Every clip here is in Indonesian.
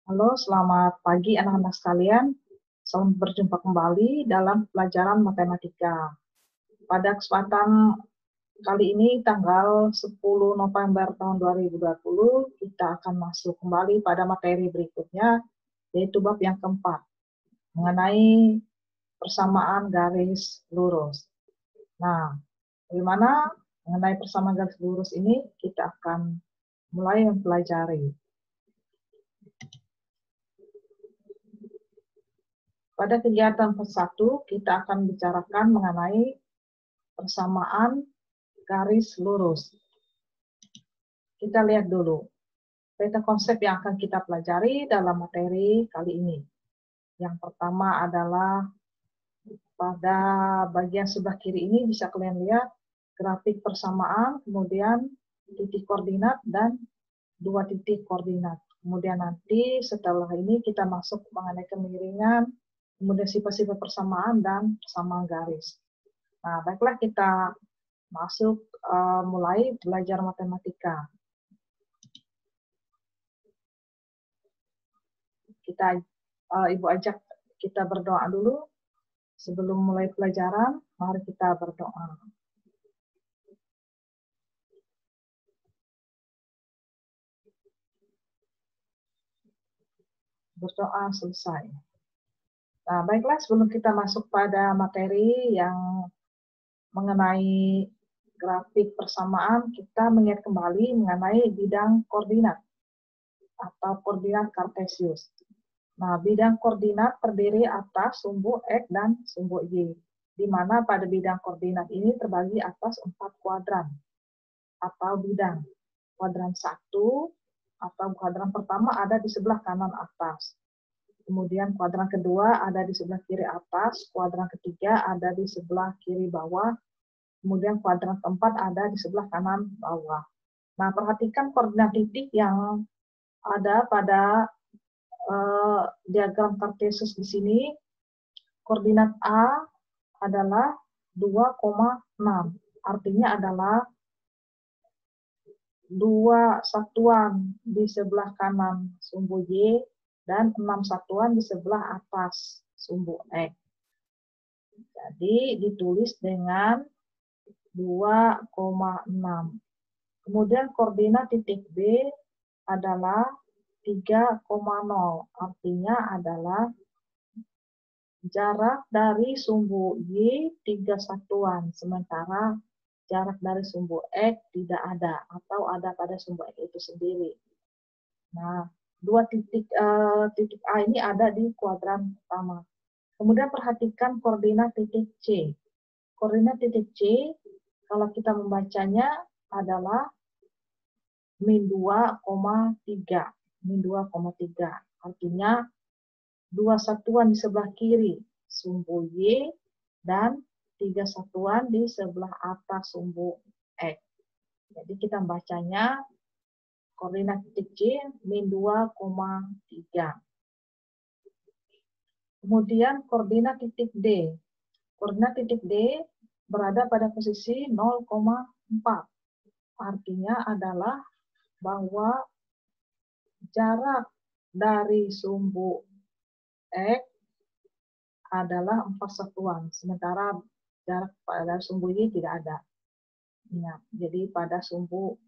Halo, selamat pagi anak-anak sekalian. Selamat berjumpa kembali dalam pelajaran matematika. Pada kesempatan kali ini, tanggal 10 November tahun 2020, kita akan masuk kembali pada materi berikutnya, yaitu bab yang keempat, mengenai persamaan garis lurus. Nah, bagaimana mengenai persamaan garis lurus ini, kita akan mulai mempelajari. Pada kegiatan ke-1, kita akan bicarakan mengenai persamaan garis lurus. Kita lihat dulu peta konsep yang akan kita pelajari dalam materi kali ini. Yang pertama adalah pada bagian sebelah kiri ini bisa kalian lihat grafik persamaan, kemudian titik koordinat dan 2 titik koordinat. Kemudian nanti setelah ini kita masuk mengenai kemiringan, kemudian sifat-sifat persamaan dan persamaan garis. Nah, baiklah kita masuk mulai belajar matematika. Ibu ajak kita berdoa dulu sebelum mulai pelajaran. Mari kita berdoa. Berdoa selesai. Nah, baiklah, sebelum kita masuk pada materi yang mengenai grafik persamaan, kita mengingat kembali mengenai bidang koordinat atau koordinat kartesius. Nah, bidang koordinat terdiri atas sumbu X dan sumbu Y, di mana pada bidang koordinat ini terbagi atas 4 kuadran atau bidang. Kuadran 1 atau kuadran pertama ada di sebelah kanan atas. Kemudian kuadran kedua ada di sebelah kiri atas, kuadran ketiga ada di sebelah kiri bawah, kemudian kuadran keempat ada di sebelah kanan bawah. Nah, perhatikan koordinat titik yang ada pada diagram kartesius di sini. Koordinat A adalah 2,6. Artinya adalah 2 satuan di sebelah kanan sumbu Y dan 6 satuan di sebelah atas sumbu X. Jadi ditulis dengan 2,6. Kemudian koordinat titik B adalah 3,0. Artinya adalah jarak dari sumbu Y 3 satuan, sementara jarak dari sumbu X tidak ada atau ada pada sumbu X itu sendiri. Nah, titik A ini ada di kuadran pertama. Kemudian perhatikan koordinat titik C. Koordinat titik C, kalau kita membacanya adalah min 2,3. Min 2,3. Artinya 2 satuan di sebelah kiri sumbu Y dan 3 satuan di sebelah atas sumbu X. Jadi kita membacanya koordinat titik C min 2,3. Kemudian koordinat titik D. Koordinat titik D berada pada posisi 0,4. Artinya adalah bahwa jarak dari sumbu X adalah 4 satuan, sementara jarak pada sumbu Y tidak ada. Ya, jadi pada sumbu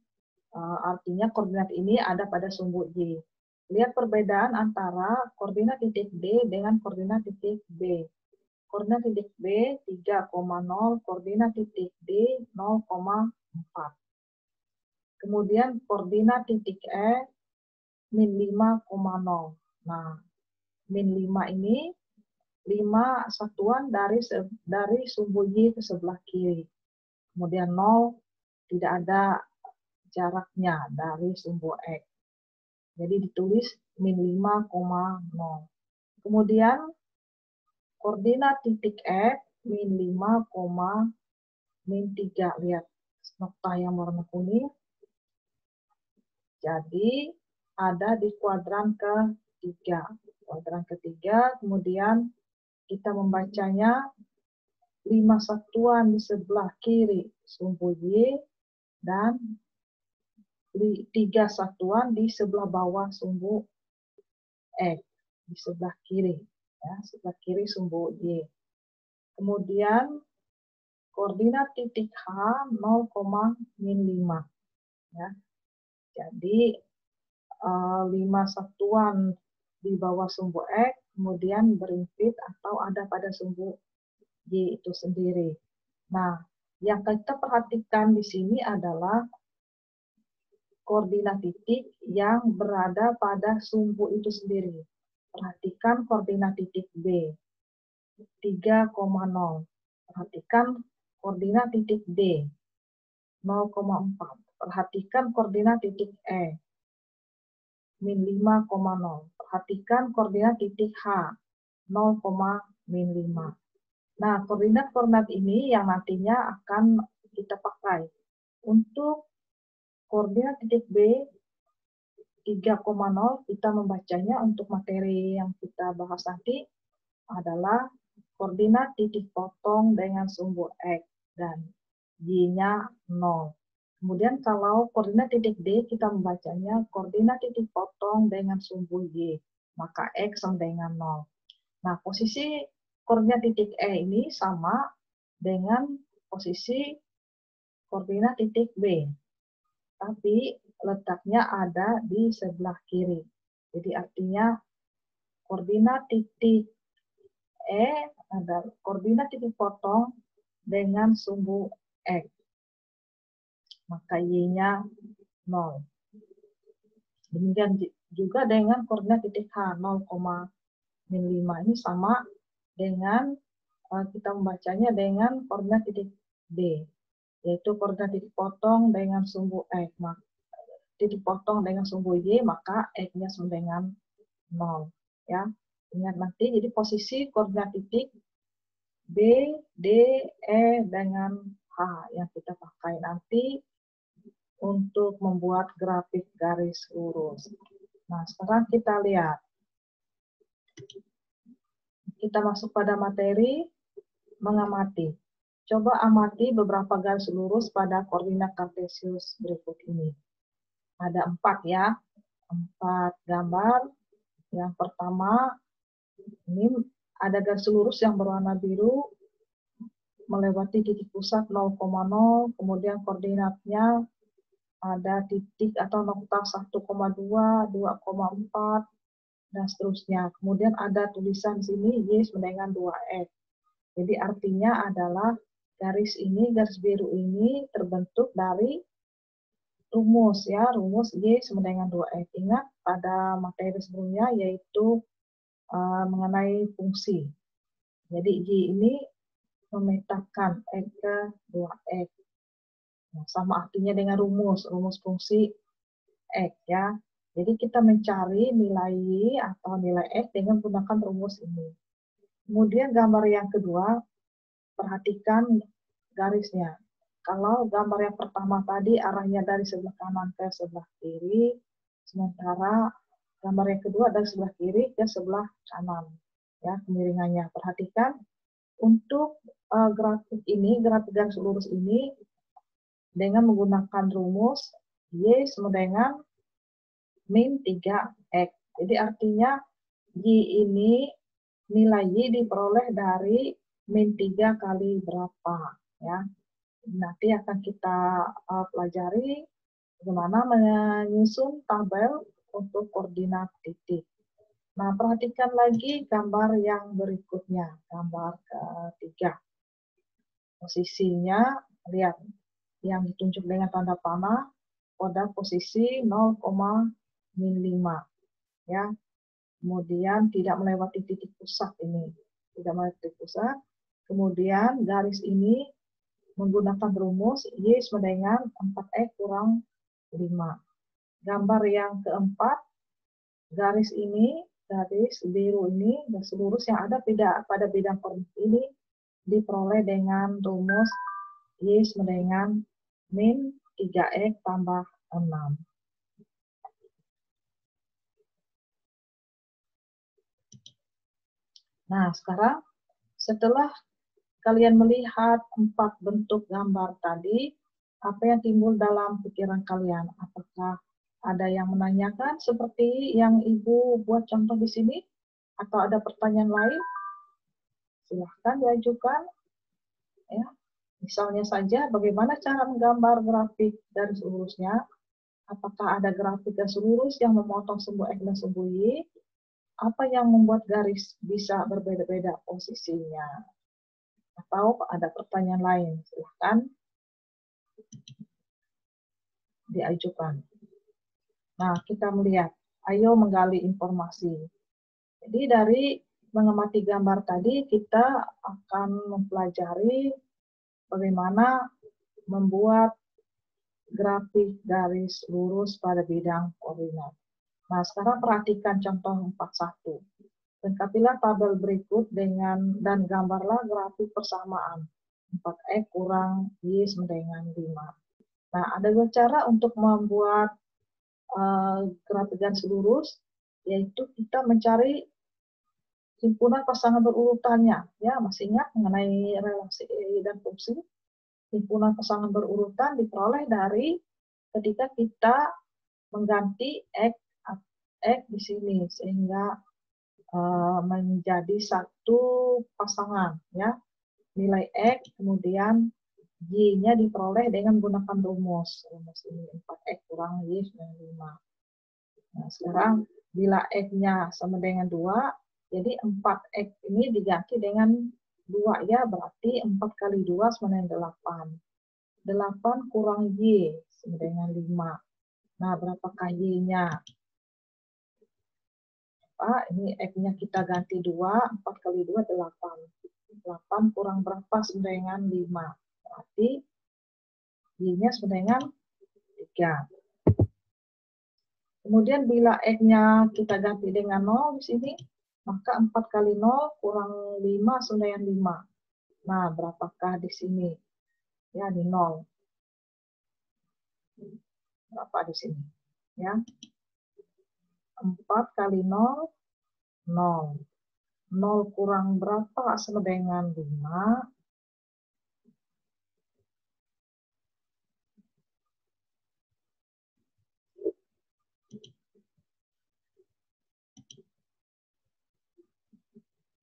artinya koordinat ini ada pada sumbu Y. Lihat perbedaan antara koordinat titik D dengan koordinat titik B. Koordinat titik B 3,0, koordinat titik D 0,4. Kemudian koordinat titik E min 5,0. Nah, min 5 ini 5 satuan dari sumbu Y ke sebelah kiri. Kemudian 0 tidak ada jaraknya dari sumbu X. Jadi ditulis min 5,0. Kemudian koordinat titik X min 5, min 3. Lihat nokta yang warna kuning. Jadi ada di kuadran ketiga. Kuadran ketiga, kemudian kita membacanya 5 satuan di sebelah kiri sumbu Y dan 3 satuan di sebelah bawah sumbu X di sebelah kiri, ya, sebelah kiri sumbu Y. Kemudian koordinat titik H 0,-5, ya. Jadi 5 satuan di bawah sumbu X kemudian berimpit atau ada pada sumbu Y itu sendiri. Nah, yang kita perhatikan di sini adalah koordinat titik yang berada pada sumbu itu sendiri. Perhatikan koordinat titik B, 3,0. Perhatikan koordinat titik D, 0,4. Perhatikan koordinat titik E, min 5,0. Perhatikan koordinat titik H, 0,-5. Nah, koordinat-koordinat ini yang nantinya akan kita pakai. Untuk koordinat titik B 3,0 kita membacanya untuk materi yang kita bahas nanti adalah koordinat titik potong dengan sumbu X dan Y-nya 0. Kemudian kalau koordinat titik D kita membacanya koordinat titik potong dengan sumbu Y, maka X sama dengan 0. Nah, posisi koordinat titik E ini sama dengan posisi koordinat titik B, tapi letaknya ada di sebelah kiri. Jadi artinya koordinat titik E adalah koordinat titik potong dengan sumbu X, maka Y-nya 0. Demikian juga dengan koordinat titik H 0,-5 ini sama dengan kita membacanya dengan koordinat titik D, yaitu koordinat titik potong dengan sumbu X. Maka titik potong dengan sumbu Y, maka X-nya sama dengan 0. Ya. Ingat nanti, jadi posisi koordinat titik B, D, E dengan H yang kita pakai nanti untuk membuat grafik garis lurus. Nah, sekarang kita lihat. Kita masuk pada materi mengamati. Coba amati beberapa garis lurus pada koordinat kartesius berikut ini. Ada 4 ya, 4 gambar. Yang pertama, ini ada garis lurus yang berwarna biru melewati titik pusat 0,0, kemudian koordinatnya ada titik atau nokta 1,2, 2,4, dan seterusnya. Kemudian ada tulisan sini Y sama dengan 2X. Jadi artinya adalah garis ini, garis biru ini terbentuk dari rumus ya, rumus Y sama dengan 2X. Ingat pada materi sebelumnya yaitu mengenai fungsi. Jadi Y ini memetakan X ke 2X. Nah, sama artinya dengan rumus fungsi X ya. Jadi kita mencari nilai Y atau nilai X dengan menggunakan rumus ini. Kemudian gambar yang kedua, perhatikan garisnya. Kalau gambar yang pertama tadi arahnya dari sebelah kanan ke sebelah kiri, sementara gambar yang kedua dari sebelah kiri ke sebelah kanan. Ya, kemiringannya. Perhatikan untuk grafik ini, grafik garis lurus ini dengan menggunakan rumus Y sama dengan min 3X. Jadi artinya Y ini nilai Y diperoleh dari min 3 kali berapa ya. Nanti akan kita pelajari bagaimana menyusun tabel untuk koordinat titik. Nah, perhatikan lagi gambar yang berikutnya, gambar ketiga. Posisinya, lihat, yang ditunjuk dengan tanda panah pada posisi 0,-5. Ya. Kemudian tidak melewati titik pusat ini. Tidak melewati titik pusat. Kemudian garis ini menggunakan rumus Y sama dengan 4X kurang 5. Gambar yang keempat, garis ini, garis biru ini, garis lurus yang ada pada bidang koordinat ini diperoleh dengan rumus Y sama dengan min 3X tambah 6. Nah, sekarang setelah kalian melihat 4 bentuk gambar tadi, apa yang timbul dalam pikiran kalian? Apakah Ada yang menanyakan seperti yang Ibu buat contoh di sini? Atau ada pertanyaan lain? Silahkan diajukan. Ya. Misalnya saja, bagaimana cara menggambar grafik garis lurusnya? Apakah ada grafik garis lurus yang memotong sumbu X dan sumbu Y? Apa yang membuat garis bisa berbeda-beda posisinya? Atau ada pertanyaan lain? Silahkan diajukan. Nah, kita melihat, ayo menggali informasi. Jadi dari mengamati gambar tadi, kita akan mempelajari bagaimana membuat grafik garis lurus pada bidang koordinat. Nah, sekarang perhatikan contoh 41. Lengkapilah tabel berikut dan gambarlah grafik persamaan. 4X kurang Y sama dengan 5. Nah, ada dua cara untuk membuat grafik garis lurus, yaitu kita mencari himpunan pasangan berurutannya. Ya, masih ingat mengenai relasi dan fungsi? Himpunan pasangan berurutan diperoleh dari ketika kita mengganti X di sini, sehingga menjadi satu pasangan. Ya, nilai X, kemudian Y-nya diperoleh dengan menggunakan rumus. Rumus ini 4X kurang Y sama 5. Nah, sekarang bila X-nya sama dengan 2, jadi 4X ini diganti dengan 2, ya, berarti 4 kali 2 sama dengan 8. 8 kurang Y sama dengan 5. Nah, berapakah Y-nya? Ini X-nya kita ganti 2, 4 kali 2, 8. 8 kurang berapa sama dengan 5? Berarti Y-nya sama dengan 3. Kemudian bila X-nya kita ganti dengan 0 di sini, maka 4 kali 0 kurang 5 sama dengan 5. Nah, berapakah di sini? Ya, di 0. Berapa di sini? Ya. 4 kali 0, 0. 0 kurang berapa sama dengan 5?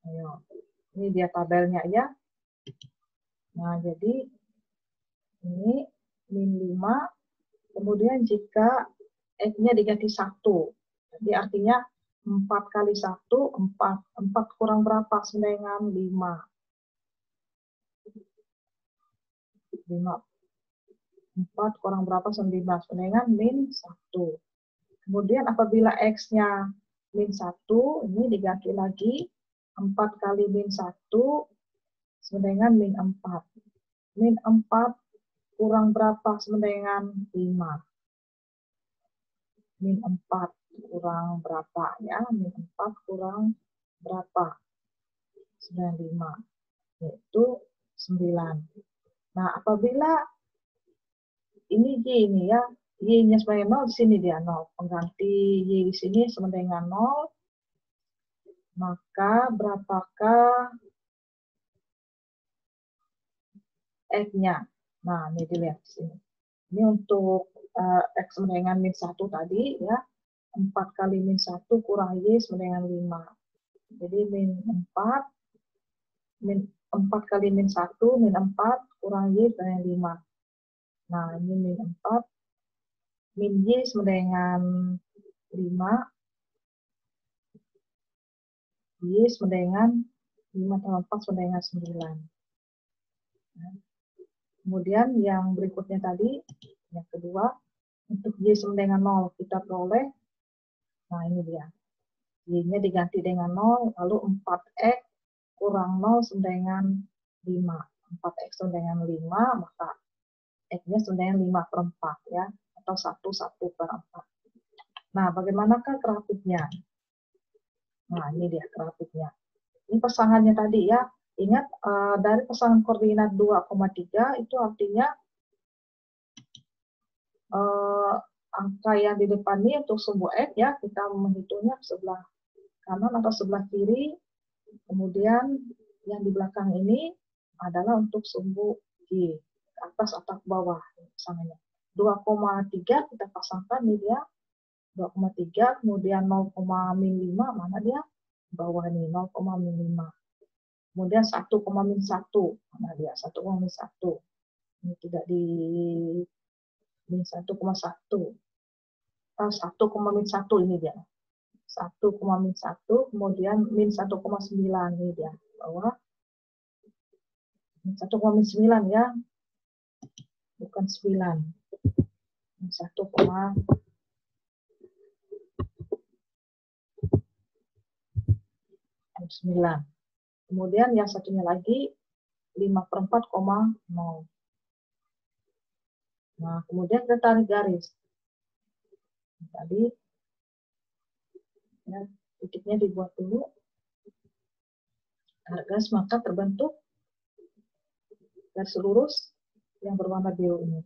Ayo, ini dia tabelnya ya. Nah, jadi ini min 5, kemudian jika X-nya diganti 1, jadi artinya 4 kali 1, 4. 4 kurang berapa sama dengan 5? 5. 4 kurang berapa sama 5? Sama dengan min 1. Kemudian apabila X-nya min 1, ini diganti lagi. 4 kali min 1 sama dengan min 4. Min 4 kurang berapa sama dengan 5? Min 4 kurang berapa? Ya, min 4 kurang berapa? 95. Yaitu 9. Nah, apabila ini Y ini ya, Y-nya sebagai 0, di sini dia 0. Pengganti Y di sini sama dengan 0. Maka berapakah X-nya? Nah, ini dilihat di sini. Ini untuk X sama dengan min 1 tadi, ya. 4 kali min 1 kurang Y sama dengan 5. Jadi min 4 kali min 1, min 4 kurang Y sama dengan 5. Nah, ini min 4. Min Y sama dengan 5. Y sama dengan 5 tambah 4 sama dengan 9. Nah, kemudian yang berikutnya tadi, yang kedua, untuk Y sama dengan 0 kita peroleh, nah ini dia. Y-nya diganti dengan 0, lalu 4X kurang 0 sama dengan 5. 4X sama dengan 5, maka X-nya sama dengan 5 per 4, ya, atau 1 per 4. Nah, bagaimanakah grafiknya? Nah, ini dia grafiknya. Ini pasangannya tadi ya. Ingat, dari pasangan koordinat 2,3 itu artinya angka yang di depan ini untuk sumbu X ya, kita menghitungnya sebelah kanan atau sebelah kiri. Kemudian yang di belakang ini adalah untuk sumbu Y, ke atas atau ke bawah pasangannya. 2,3 kita pasangkan ini dia, 2,3, kemudian 0,-5, mana dia? Bawah ini, 0,-5. Kemudian 1,-1, mana dia? 1,-1. Ini tidak di min 1,1. 1,-1 ini dia. 1,-1, kemudian min 1,9 ini dia. Bawah. 1,9 ya. Bukan 9. 1,9. Kemudian yang satunya lagi 5/4,0. Nah, kemudian kita tarik garis. Tadi ya, titiknya dibuat dulu. Tarik garis, maka terbentuk garis lurus yang berwarna biru ini.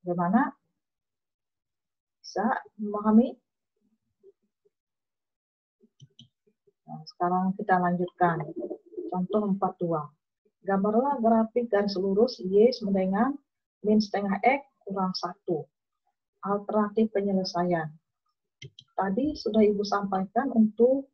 Bagaimana? Bisa memahami? Nah, sekarang kita lanjutkan. Contoh 42. Gambarlah grafik garis lurus Y sama dengan min setengah X kurang 1. Alternatif penyelesaian. Tadi sudah Ibu sampaikan untuk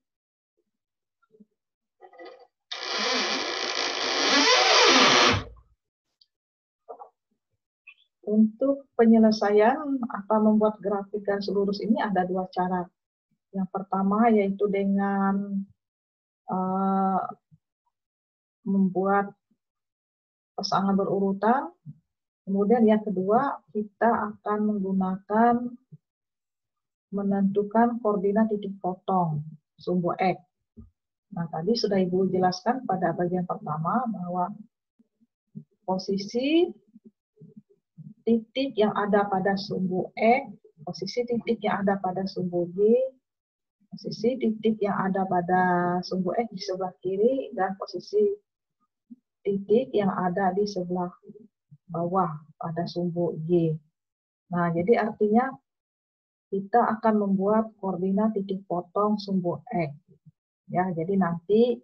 penyelesaian atau membuat grafik garis lurus ini ada dua cara. Yang pertama yaitu dengan membuat pasangan berurutan. Kemudian yang kedua, kita akan menggunakan menentukan koordinat titik potong sumbu X. Nah, tadi sudah Ibu jelaskan pada bagian pertama bahwa posisi titik yang ada pada sumbu X, posisi titik yang ada pada sumbu Y, posisi titik yang ada pada sumbu X di sebelah kiri, dan posisi titik yang ada di sebelah bawah pada sumbu Y. Nah, jadi artinya kita akan membuat koordinat titik potong sumbu X. Ya, jadi nanti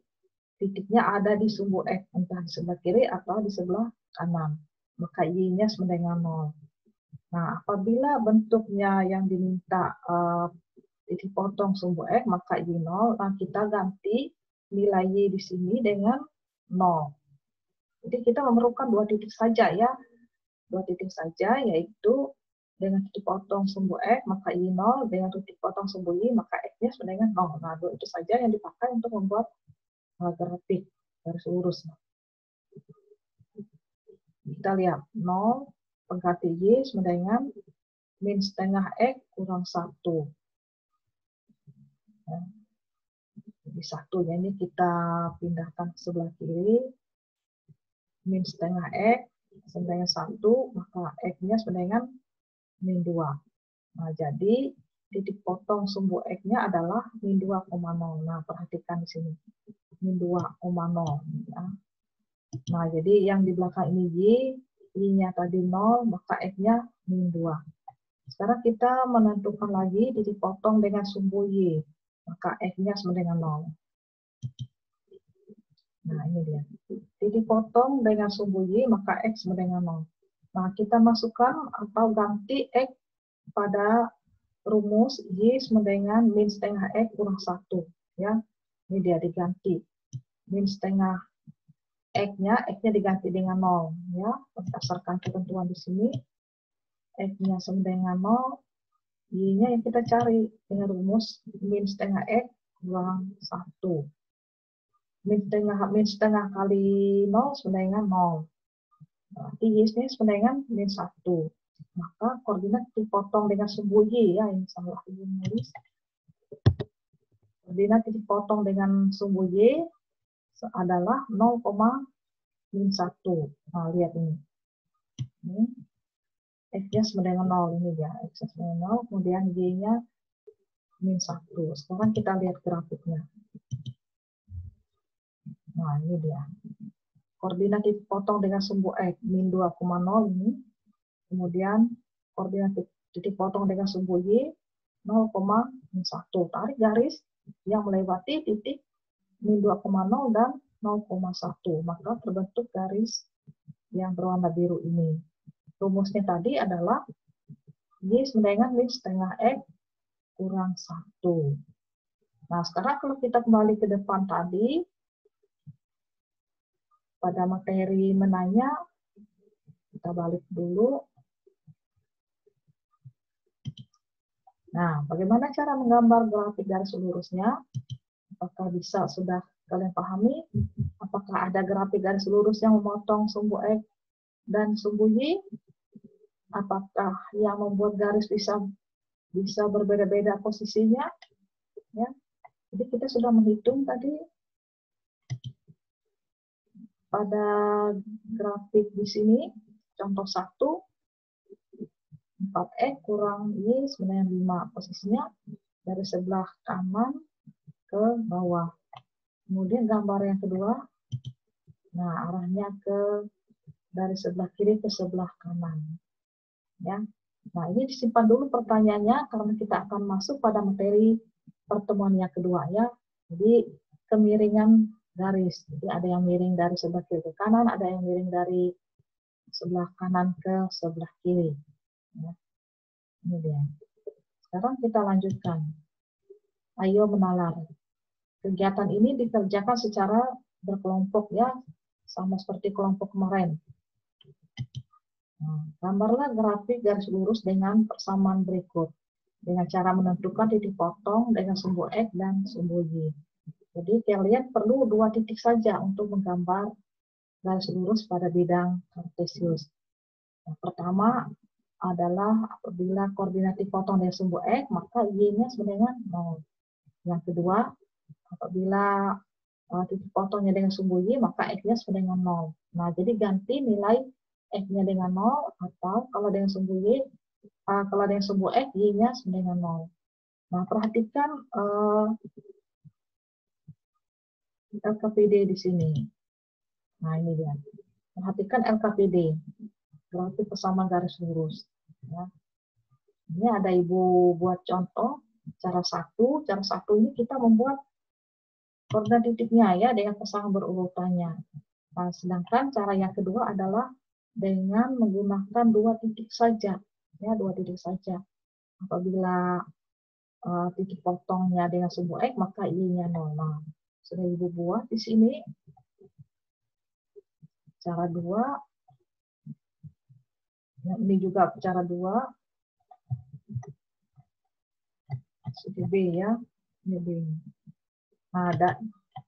titiknya ada di sumbu X, entah di sebelah kiri atau di sebelah kanan. Maka Y-nya sama dengan 0. Nah, apabila bentuknya yang diminta titik potong sumbu X, maka Y 0. Nah, kita ganti nilai Y di sini dengan 0. Jadi kita memerlukan dua titik saja ya. Dua titik saja, yaitu dengan titik potong sumbu X, maka Y 0. Dengan titik potong sumbu Y, maka X-nya sama dengan 0. Nah, dua itu saja yang dipakai untuk membuat grafik garis lurus. Kita lihat 0 pengganti Y sama dengan min setengah X kurang 1. Ya. Jadi 1 ini kita pindahkan ke sebelah kiri. Min setengah X sama dengan 1, maka X-nya sama dengan min 2. Nah, jadi titik potong sumbu X-nya adalah min 2,0. Nah, perhatikan di sini. Min 2,0. Ya. Nah, jadi yang di belakang ini Y, Y-nya tadi 0, maka X-nya min 2. Sekarang kita menentukan lagi titik potong dengan sumbu Y, maka X-nya sama dengan 0. Nah, ini dia. Titik potong dengan sumbu Y, maka X sama dengan 0. Nah, kita masukkan atau ganti X pada rumus Y sama dengan min setengah X kurang 1. Ya. Ini dia diganti. Min setengah X-nya diganti dengan 0. Ya. Berdasarkan ketentuan di sini, X-nya sama dengan 0, Y-nya yang kita cari dengan rumus min setengah X kurang 1. Min setengah kali 0 sama dengan 0. Berarti Y-nya sama dengan min 1. Maka koordinat dipotong dengan sumbu Y, ya, ini salah Ibu nulis. Koordinat dipotong dengan sumbu Y adalah 0,-1. Nah, lihat ini. X-nya sama dengan 0 ini ya. X-nya sama dengan 0, kemudian Y-nya min 1. Sekarang kita lihat grafiknya. Nah, ini dia. Koordinat dipotong dengan sumbu X min 2,0 ini. Kemudian koordinat titik potong dengan sumbu Y 0,1. Tarik garis yang melewati titik min 2,0 dan 0,1. Maka terbentuk garis yang berwarna biru ini. rumusnya tadi adalah Y sama dengan min setengah X kurang 1. Nah, sekarang kalau kita kembali ke depan tadi, pada materi menanya, kita balik dulu. Nah, bagaimana cara menggambar grafik garis lurusnya? Apakah bisa sudah kalian pahami? Apakah ada grafik garis lurus yang memotong sumbu X dan sumbu Y? Apakah yang membuat garis bisa berbeda-beda posisinya? Ya. Jadi kita sudah menghitung tadi pada grafik di sini, contoh 1, 4X kurang Y sebenarnya 5. Posisinya dari sebelah kanan ke bawah. Kemudian gambar yang kedua, nah arahnya dari sebelah kiri ke sebelah kanan. Ya. Nah, ini disimpan dulu pertanyaannya karena kita akan masuk pada materi pertemuan yang kedua ya. Jadi kemiringan garis. Jadi ada yang miring dari sebelah kiri ke kanan, ada yang miring dari sebelah kanan ke sebelah kiri. Ya. Ini dia. Sekarang kita lanjutkan. Ayo menalar. Kegiatan ini dikerjakan secara berkelompok ya, sama seperti kelompok kemarin. Nah, gambarlah grafik garis lurus dengan persamaan berikut dengan cara menentukan titik potong dengan sumbu X dan sumbu Y. Jadi kalian perlu 2 titik saja untuk menggambar garis lurus pada bidang kartesius. Yang pertama adalah apabila koordinat titik potong dengan sumbu X, maka Y-nya sama dengan 0. Yang kedua, apabila titik potongnya dengan sumbu Y, maka X-nya sama dengan 0. Nah, jadi ganti nilai X-nya dengan 0, atau kalau dengan sumbu Y, kalau dengan sumbu X, Y-nya sama dengan 0. Nah, perhatikan LKPD di sini. Nah, ini dia. Perhatikan LKPD, grafik persamaan garis lurus. Ya. Ini ada Ibu buat contoh, cara satu ini kita membuat koordinat titiknya ya dengan pasangan berurutannya. Nah, sedangkan cara yang kedua adalah dengan menggunakan 2 titik saja, ya 2 titik saja. Apabila titik potongnya dengan sumbu X, maka Y-nya 0. Nah, sudah Ibu buat di sini. Cara 2. Nah, ini juga cara 2. DB ya. DB. Nah,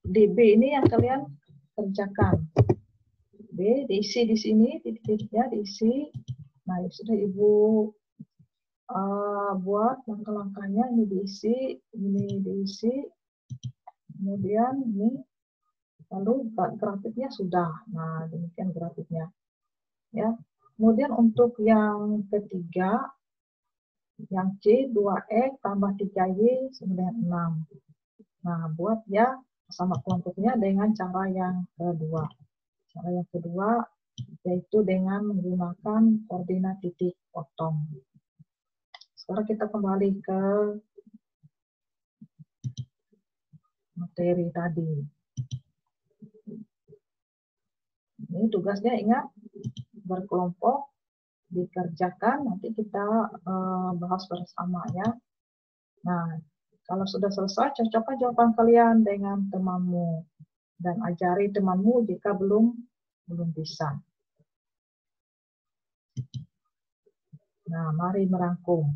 DB ini yang kalian kerjakan. B diisi di sini, titik-titiknya diisi. Nah, sudah Ibu buat langkah-langkahnya, ini diisi, kemudian ini, lalu grafiknya sudah. Nah, demikian grafiknya. Ya. Kemudian untuk yang ketiga, yang C 2X tambah 3Y sama dengan 6. Nah, buat ya sama kelompoknya dengan cara yang kedua. Cara yang kedua yaitu dengan menggunakan koordinat titik potong. Sekarang kita kembali ke materi tadi. Ini tugasnya ingat berkelompok dikerjakan, nanti kita bahas bersama ya. Nah, kalau sudah selesai, cocokkan jawaban kalian dengan temanmu dan ajari temanmu jika belum bisa. Nah, mari merangkum.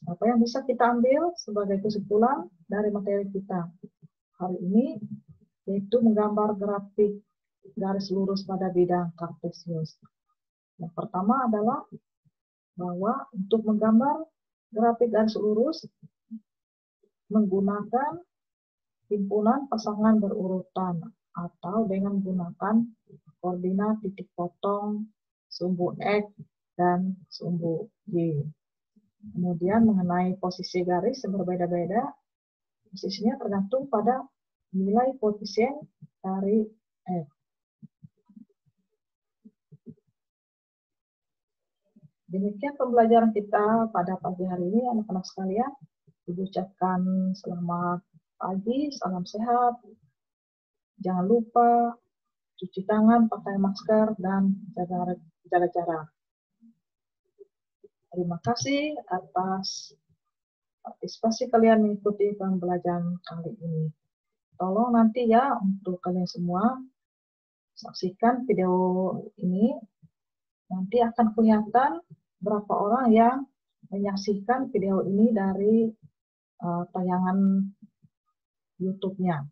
Apa yang bisa kita ambil sebagai kesimpulan dari materi kita hari ini, yaitu menggambar grafik garis lurus pada bidang kartesius. Yang pertama adalah bahwa untuk menggambar grafik garis lurus menggunakan himpunan pasangan berurutan atau dengan menggunakan koordinat titik potong, sumbu X, dan sumbu Y. Kemudian mengenai posisi garis yang berbeda-beda, posisinya tergantung pada nilai koefisien dari X. Demikian pembelajaran kita pada pagi hari ini, anak-anak sekalian. Ibu ucapkan selamat pagi, salam sehat, Jangan lupa cuci tangan, pakai masker, dan jaga jarak. Terima kasih atas partisipasi kalian mengikuti pembelajaran kali ini. Tolong nanti ya untuk kalian semua saksikan video ini. Nanti akan kelihatan berapa orang yang menyaksikan video ini dari tayangan YouTube-nya.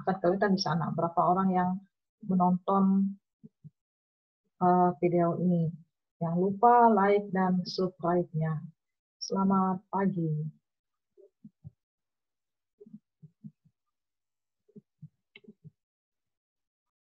Akan kelihatan di sana berapa orang yang menonton video ini. Jangan lupa like dan subscribe-nya. Selamat pagi.